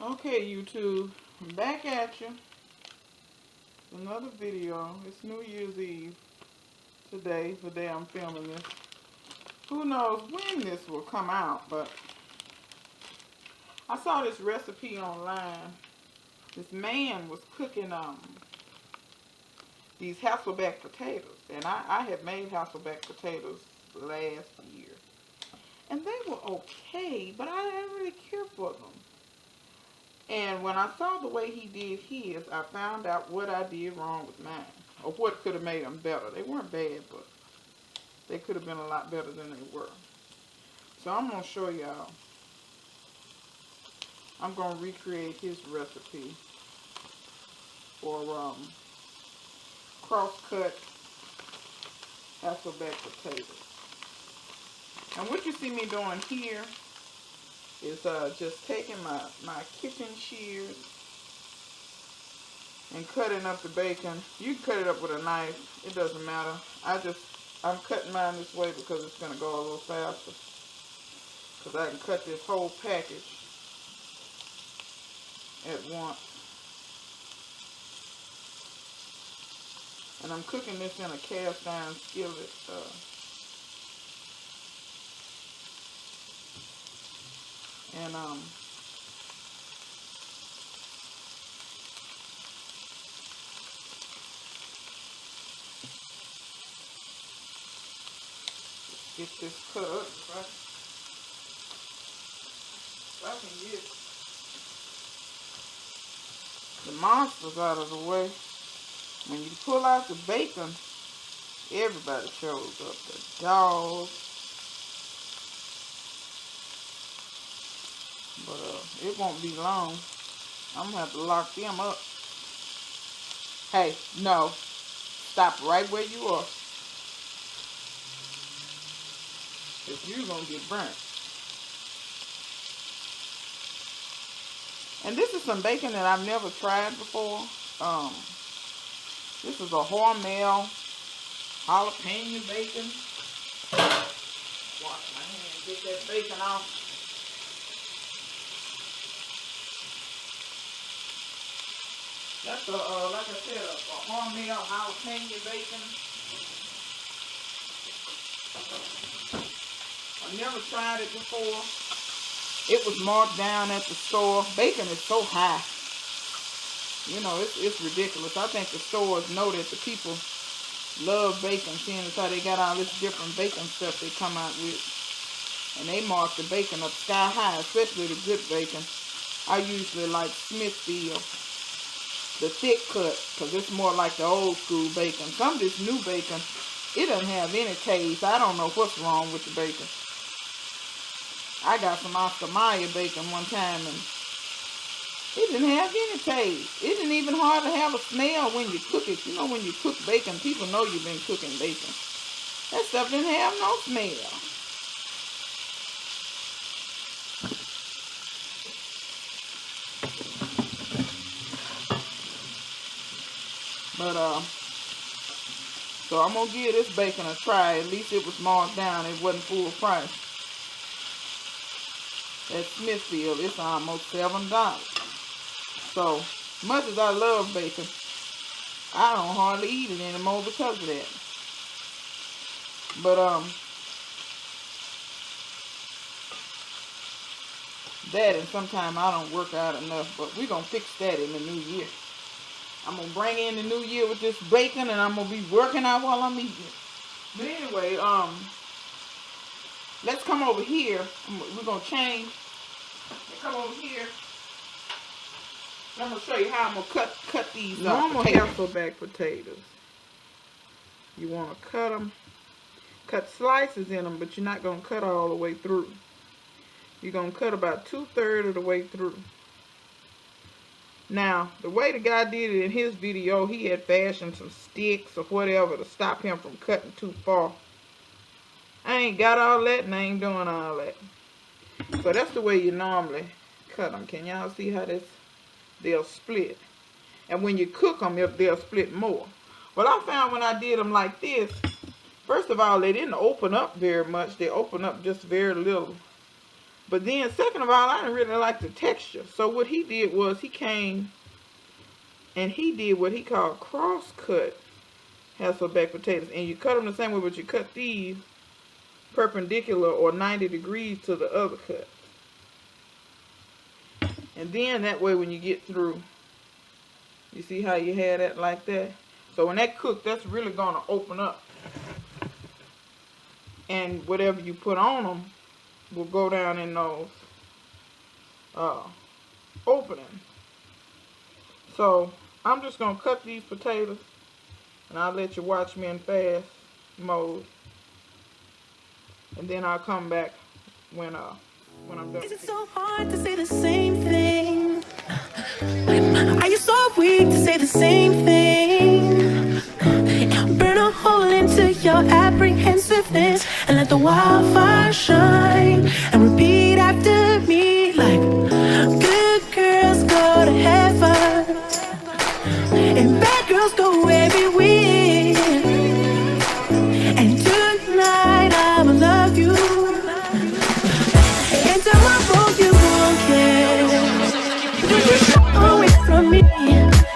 Okay, YouTube, I'm back at you. Another video. It's New Year's Eve today, the day I'm filming this. Who knows when this will come out, but I saw this recipe online. This man was cooking these Hasselback potatoes, and I had made Hasselback potatoes last year, and they were okay, but I didn't really care for them. And when I saw the way he did his, I found out what I did wrong with mine, or what could have made them better. They weren't bad, but they could have been a lot better than they were. So I'm going to show y'all. I'm going to recreate his recipe for crosscut Hasselback potatoes. And what you see me doing here is just taking my kitchen shears and cutting up the bacon. You can cut it up with a knife. It doesn't matter. I'm cutting mine this way because it's going to go a little faster. Because I can cut this whole package at once. And I'm cooking this in a cast iron skillet. Get this cut up if I can get the monsters out of the way. When you pull out the bacon, everybody shows up. The dogs. But it won't be long. I'm going to have to lock them up. Hey, no. Stop right where you are. Because you're going to get burnt. And this is some bacon that I've never tried before. This is a Hormel jalapeno bacon. Wash my hand, get that bacon off. That's like I said, a Hormel jalapeno bacon. I've never tried it before. It was marked down at the store. Bacon is so high. You know, it's ridiculous. I think the stores know that the people love bacon, seeing as how they got all this different bacon stuff they come out with. And they mark the bacon up sky high, especially the good bacon. I usually like Smithfield, the thick cut, because it's more like the old school bacon. Some of this new bacon, it doesn't have any taste. I don't know what's wrong with the bacon. I got some Oscar Mayer bacon one time, and it didn't have any taste. It didn't even hardly have a smell when you cook it. You know, when you cook bacon, people know you've been cooking bacon. That stuff didn't have no smell. But, so I'm going to give this bacon a try. At least it was marked down. It wasn't full price. At Smithfield, it's almost $7. So, much as I love bacon, I don't hardly eat it anymore because of that. But, that and sometimes I don't work out enough, but we're going to fix that in the new year. I'm going to bring in the new year with this bacon, and I'm going to be working out while I'm eating it. But anyway, let's come over here. We're going to change. Come over here. I'm going to show you how I'm going to cut these normal Hasselback potatoes. You want to cut them. Cut slices in them, but you're not going to cut all the way through. You're going to cut about 2/3 of the way through. Now, the way the guy did it in his video, he had fashioned some sticks or whatever to stop him from cutting too far. I ain't got all that, and I ain't doing all that. So that's the way you normally cut them. Can y'all see how they'll split? And when you cook them, they'll split more. Well, I found when I did them like this, first of all, they didn't open up very much. They opened up just very little. But then, second of all, I didn't really like the texture. So what he did was he came and he did what he called cross-cut Hasselback potatoes. And you cut them the same way, but you cut these perpendicular or 90 degrees to the other cut. And then that way when you get through, you see how you had that like that? So when that cooks, that's really going to open up. And whatever you put on them will go down in those openings. So I'm just going to cut these potatoes, and I'll let you watch me in fast mode. And then I'll come back when I'm done. Is it so hard to say the same thing? Are you so weak to say the same thing? Burn a hole into your apprehensiveness and let the wildfire shine. And repeat after me like good girls go to heaven and bad girls go everywhere. And tonight I'ma love you. And tomorrow you won't care. Away from me,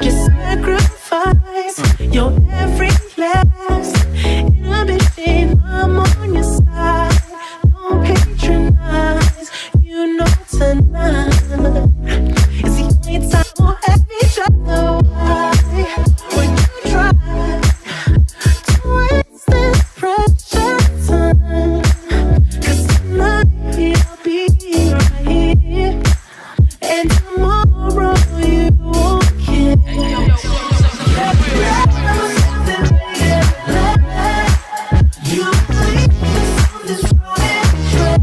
just sacrifice your every last inhibition. I'm on your side. Don't patronize. You know tonight is the only time we'll have each other. Why would you try to waste this precious time? 'Cause tonight I'll be right here, and tomorrow you won't care. You believe something's wrong and true.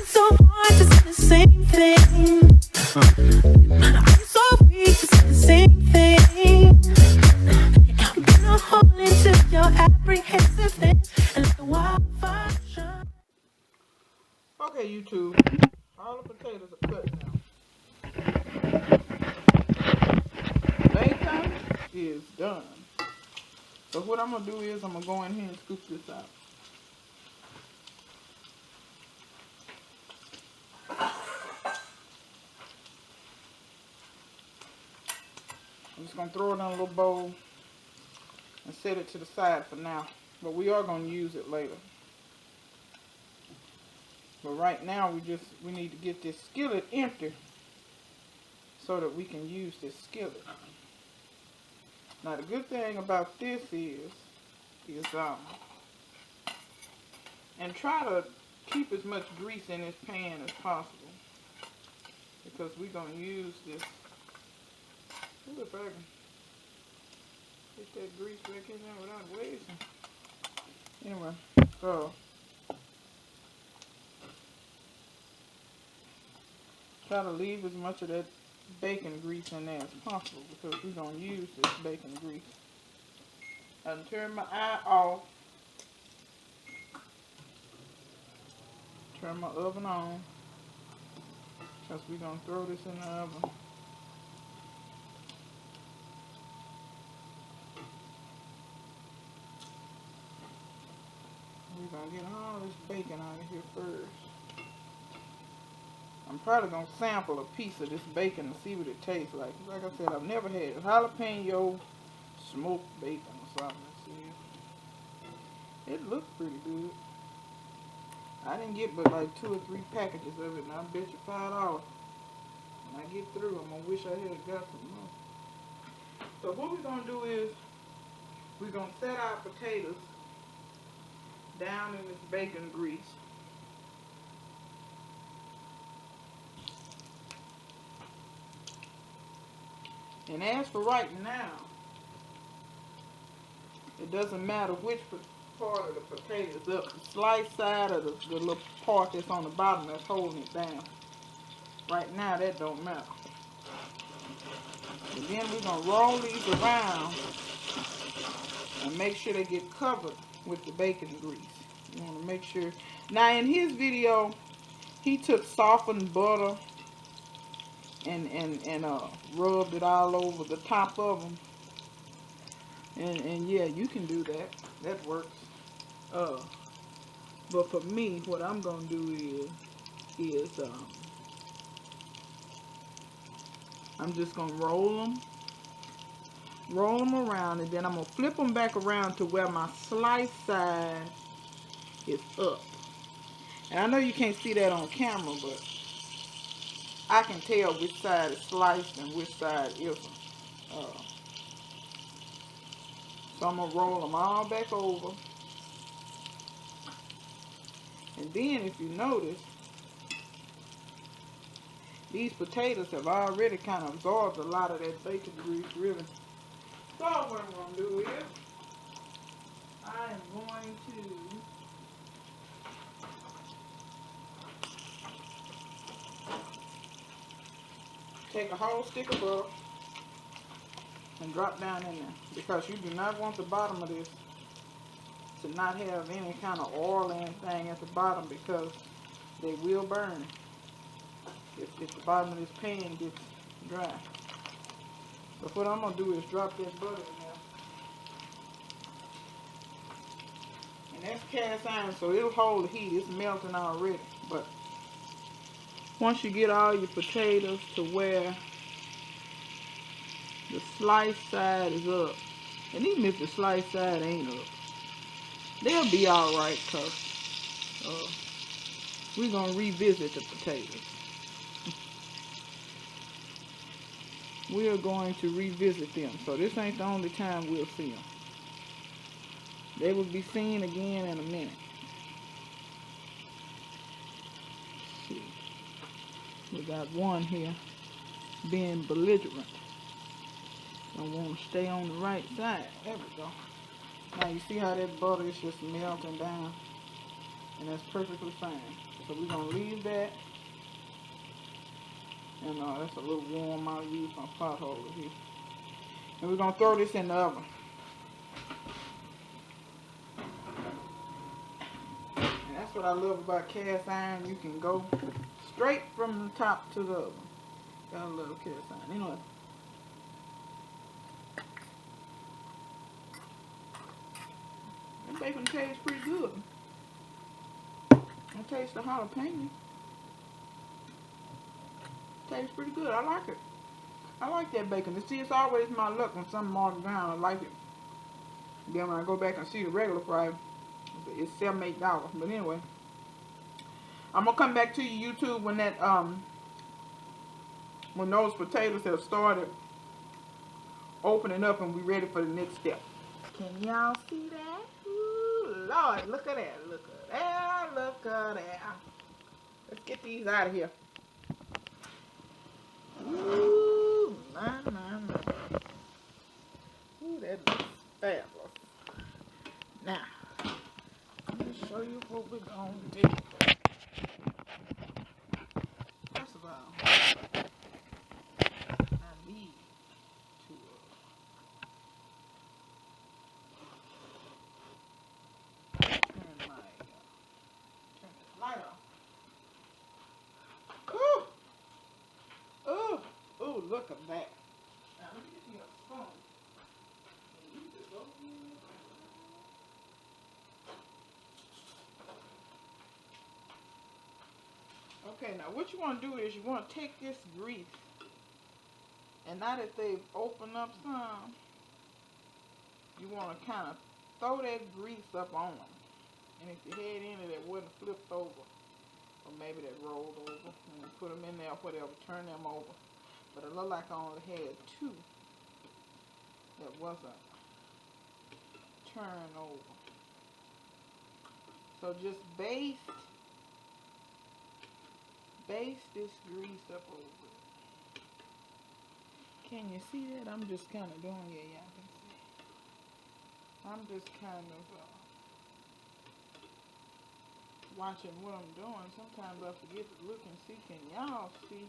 So hard to say the same thing. I'm so weak to say the same thing. Burn a hole into your apprehensiveness and let the wildfire shine. Okay, YouTube. All the potatoes are cut now. Bacon is done. So what I'm going to do is I'm going to go in here and scoop this out. I'm just going to throw it in a little bowl and set it to the side for now. But we are going to use it later. But right now we need to get this skillet empty so that we can use this skillet. Now the good thing about this is and try to keep as much grease in this pan as possible, because we're going to use this. Ooh, if I can get that grease back in there without wasting. Anyway, so try to leave as much of that bacon grease in there as possible, because we're going to use this bacon grease. I turn my eye off. Turn my oven on, because we're going to throw this in the oven. We're going to get all this bacon out of here first. I'm probably going to sample a piece of this bacon to see what it tastes like. Like I said, I've never had jalapeno smoked bacon or something. See, it looked pretty good. I didn't get but like 2 or 3 packages of it, and I bet you $5. When I get through, I'm going to wish I had got some more. So what we're going to do is, we're going to set our potatoes down in this bacon grease. And as for right now, it doesn't matter which part of the potato is up, the sliced side or the little part that's on the bottom that's holding it down. Right now, that don't matter. And then we're going to roll these around and make sure they get covered with the bacon grease. You want to make sure. Now in his video, he took softened butter and rubbed it all over the top of them. And yeah, you can do that. That works. But for me, what I'm gonna do is I'm just gonna roll them around, and then I'm gonna flip them back around to where my slice side is up. And I know you can't see that on camera, but I can tell which side is sliced and which side isn't. So I'm gonna roll them all back over. And then if you notice, these potatoes have already kind of absorbed a lot of that bacon grease, really. So what I'm going to do is, I am going to take a whole stick of butter and drop down in there. Because you do not want the bottom of this to not have any kind of oil or anything at the bottom, because they will burn if the bottom of this pan gets dry. So what I'm going to do is drop that butter in there. And that's cast iron, so it'll hold the heat. It's melting already. But once you get all your potatoes to where the slice side is up, and even if the slice side ain't up, they'll be alright, because we're going to revisit the potatoes. We are going to revisit them. So this ain't the only time we'll see them. They will be seen again in a minute. Let's see. We got one here being belligerent. I want to stay on the right side. There we go. Now you see how that butter is just melting down? And that's perfectly fine. So we're going to leave that. And that's a little warm. I'll use my pot holder here. And we're going to throw this in the oven. And that's what I love about cast iron. You can go straight from the top to the oven. Gotta love cast iron. You know, that bacon tastes pretty good. I taste the jalapeno. Tastes pretty good. I like it. I like that bacon. See, it's always my luck when something marked down. I like it. Then when I go back and see the regular price, it's $7, $8. But anyway, I'm gonna come back to you, YouTube, when that when those potatoes have started opening up and we're ready for the next step. Can y'all see that? Ooh, Lord, look at that. Look at that. Look at that. Let's get these out of here. Ooh, my. Ooh, that looks fabulous. Now, let me show you what we're going to do. First of all, I need to turn this light off. Ooh, look at that. Now, let me get you a spoon. Okay, now what you want to do is you want to take this grease, and now that they've opened up some, you want to kind of throw that grease up on them. And if you had any that wasn't flipped over, or maybe that rolled over, and you put them in there, whatever, turn them over. But it looked like I only had 2 that wasn't turned over. So just baste this grease up over it. Can you see that? I'm just kind of doing it, y'all can see. I'm just kind of watching what I'm doing. Sometimes I forget to look and see. Can y'all see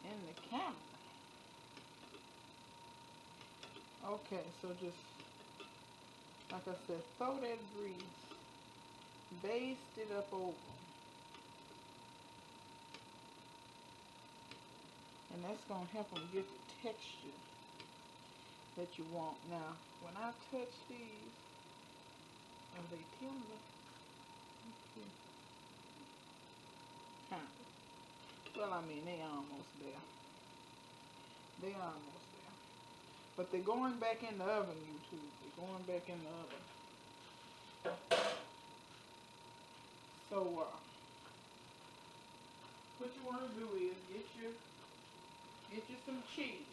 in the camera? Okay, so just, like I said, throw that grease. Baste it up over. And that's going to help them get the texture that you want. Now, when I touch these, are they tender? Okay. Kind of. Well, I mean, they almost there. They almost there. But they're going back in the oven, YouTube. They're going back in the oven. So, what you want to do is get you some cheese.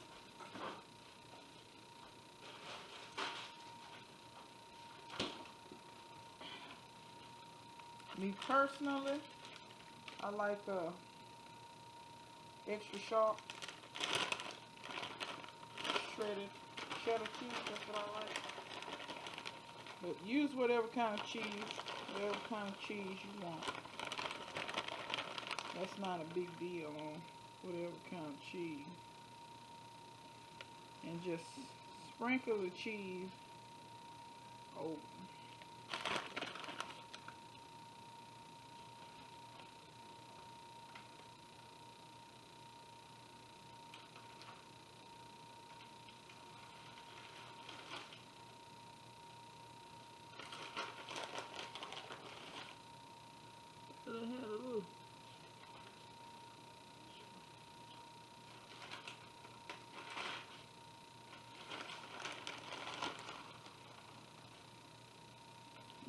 Me personally, I like extra sharp shredded cheddar cheese. That's what I like. But use whatever kind of cheese you want. That's not a big deal on whatever kind of cheese. And just sprinkle the cheese over.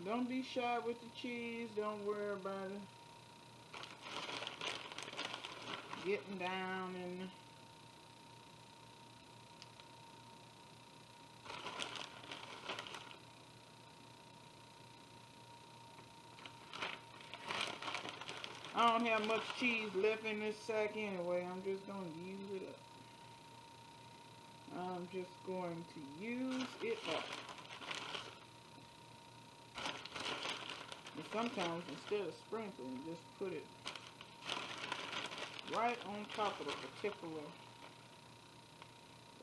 Don't be shy with the cheese. Don't worry about it. Getting down and I don't have much cheese left in this sack anyway. I'm just going to use it up. I'm just going to use it up. And sometimes instead of sprinkling, just put it right on top of the particular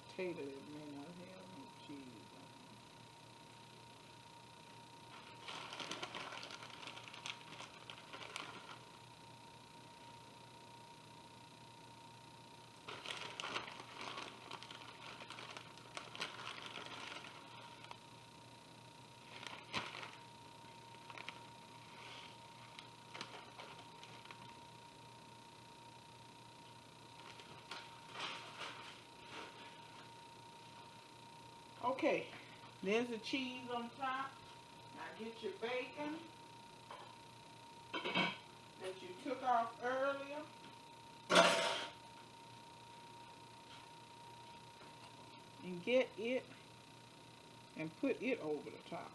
potato that may not have any cheese on it. Okay, there's the cheese on top. Now get your bacon that you took off earlier. And get it and put it over the top.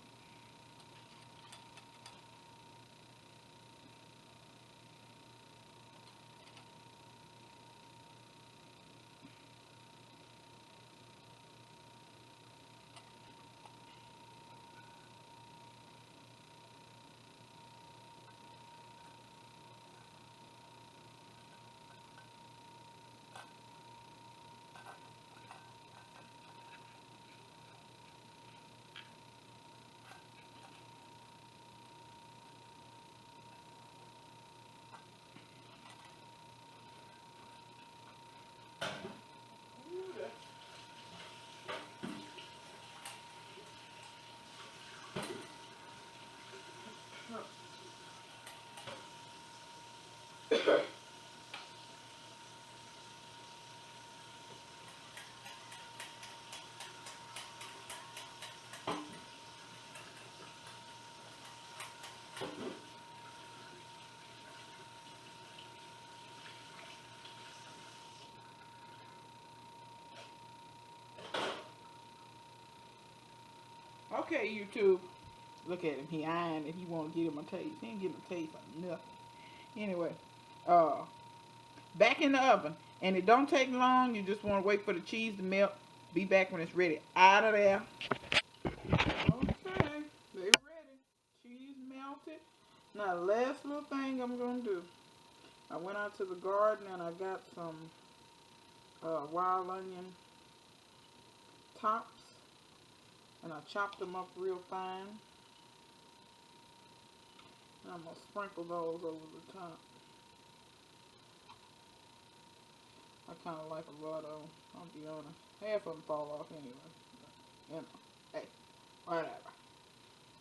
Okay, YouTube. Look at him. He eyeing it. He want to get him a taste. He ain't getting a taste of nothing. Anyway, back in the oven. And it don't take long. You just want to wait for the cheese to melt. Be back when it's ready. Out of there. Okay, they ready. Cheese melted. Now, last little thing I'm going to do. I went out to the garden and I got some wild onion tops. And I chopped them up real fine. And I'm going to sprinkle those over the top. I kind of like a lot of them, I'll be honest. Half of them fall off anyway. But, you know, hey, whatever.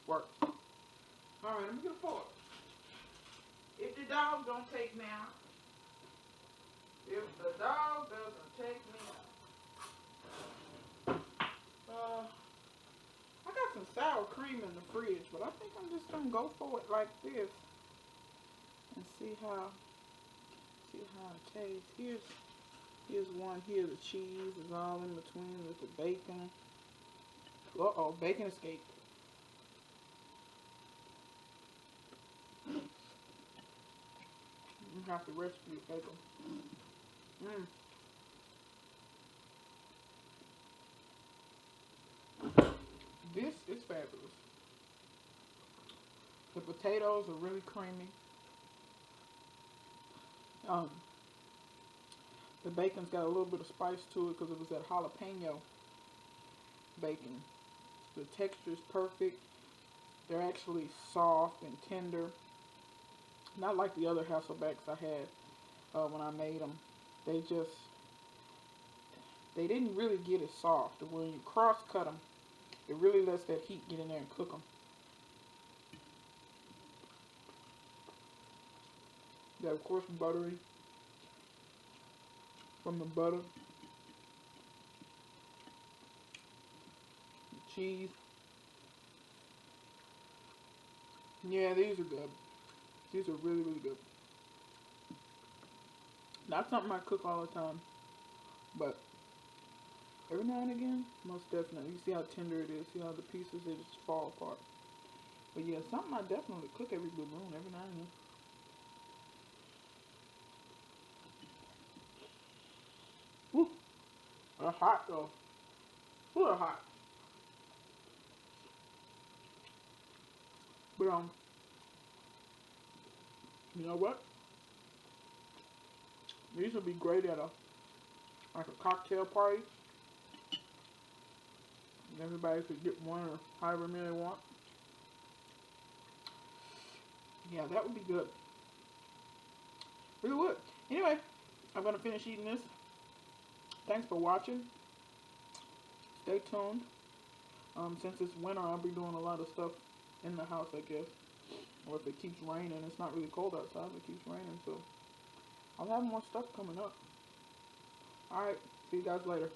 Work. Alright, let me get a fork. If the dog don't take me out. If the dog doesn't take me out. I got some sour cream in the fridge, but I think I'm just gonna go for it like this and see how it tastes. Here's one. Here the cheese is all in between with the bacon. Uh-oh, bacon escaped. You have to rescue bacon. This is fabulous. The potatoes are really creamy. The bacon's got a little bit of spice to it because it was that jalapeno bacon. The texture is perfect. They're actually soft and tender. Not like the other Hasselbacks I had when I made them. They didn't really get as soft. When you cross cut them, it really lets that heat get in there and cook them. They're of course buttery from the butter. The cheese. Yeah, these are good. These are really, really good. Not something I cook all the time, but every now and again, most definitely. You see how tender it is. See how the pieces, they just fall apart. But yeah, something I definitely cook every blue moon, every now and then. Woo! They're hot though. Woo, they're hot. But you know what? These would be great at like a cocktail party. And everybody could get one or however many they want. Yeah, that would be good. Really would. Anyway, I'm going to finish eating this. Thanks for watching. Stay tuned. Since it's winter, I'll be doing a lot of stuff in the house, I guess. Or if it keeps raining, it's not really cold outside, but it keeps raining, so I'll have more stuff coming up. Alright, see you guys later.